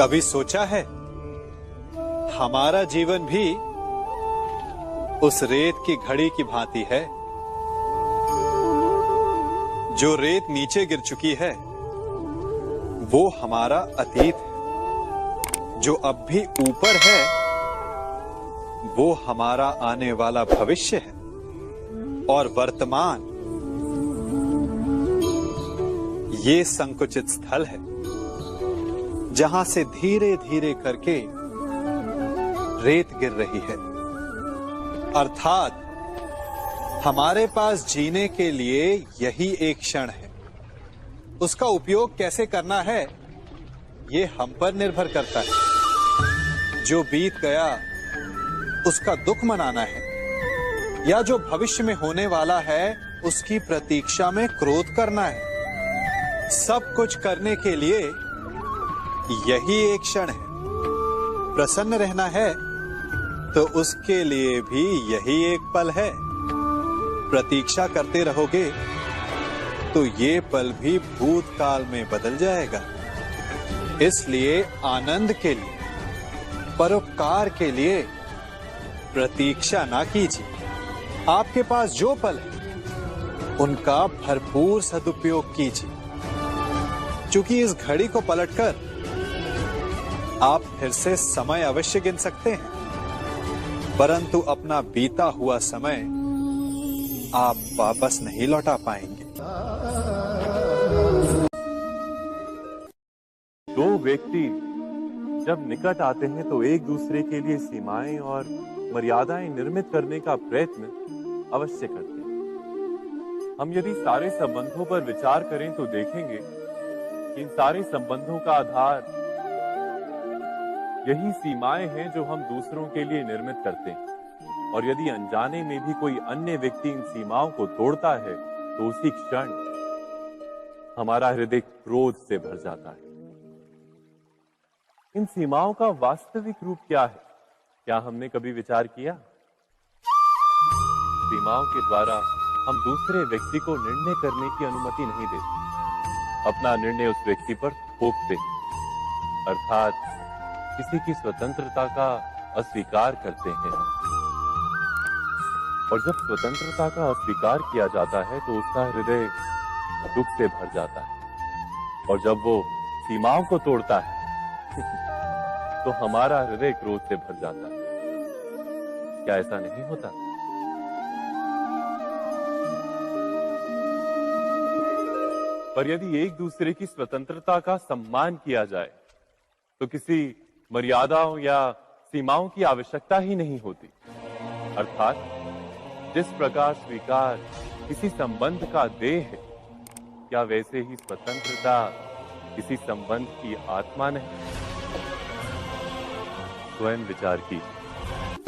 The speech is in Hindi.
कभी सोचा है हमारा जीवन भी उस रेत की घड़ी की भांति है जो रेत नीचे गिर चुकी है वो हमारा अतीत है, जो अब भी ऊपर है वो हमारा आने वाला भविष्य है और वर्तमान ये संकुचित स्थल है जहां से धीरे धीरे करके रेत गिर रही है। अर्थात हमारे पास जीने के लिए यही एक क्षण है। उसका उपयोग कैसे करना है ये हम पर निर्भर करता है। जो बीत गया उसका दुख मनाना है या जो भविष्य में होने वाला है उसकी प्रतीक्षा में क्रोध करना है। सब कुछ करने के लिए यही एक क्षण है। प्रसन्न रहना है तो उसके लिए भी यही एक पल है। प्रतीक्षा करते रहोगे तो ये पल भी भूतकाल में बदल जाएगा। इसलिए आनंद के लिए, परोपकार के लिए प्रतीक्षा ना कीजिए। आपके पास जो पल है उनका भरपूर सदुपयोग कीजिए, क्योंकि इस घड़ी को पलटकर आप फिर से समय अवश्य गिन सकते हैं, परंतु अपना बीता हुआ समय आप वापस नहीं लौटा पाएंगे। दो व्यक्ति जब निकट आते हैं तो एक दूसरे के लिए सीमाएं और मर्यादाएं निर्मित करने का प्रयत्न अवश्य करते हैं। हम यदि सारे संबंधों पर विचार करें तो देखेंगे कि इन सारे संबंधों का आधार यही सीमाएं हैं जो हम दूसरों के लिए निर्मित करते हैं। और यदि अनजाने में भी कोई अन्य व्यक्ति इन सीमाओं को तोड़ता है तो उसी क्षण हमारा हृदय क्रोध से भर जाता है। इन सीमाओं का वास्तविक रूप क्या है, क्या हमने कभी विचार किया? सीमाओं के द्वारा हम दूसरे व्यक्ति को निर्णय करने की अनुमति नहीं देते, अपना निर्णय उस व्यक्ति पर थोपते, अर्थात किसी की स्वतंत्रता का अस्वीकार करते हैं। और जब स्वतंत्रता का अस्वीकार किया जाता है तो उसका हृदय दुख से भर जाता है। और जब वो सीमाओं को तोड़ता है तो हमारा हृदय क्रोध से भर जाता है। क्या ऐसा नहीं होता? पर यदि एक दूसरे की स्वतंत्रता का सम्मान किया जाए तो किसी मर्यादाओं या सीमाओं की आवश्यकता ही नहीं होती। अर्थात जिस प्रकार स्वीकार किसी संबंध का देह है, क्या वैसे ही स्वतंत्रता किसी संबंध की आत्मा नहीं? स्वयं विचार कीजिए।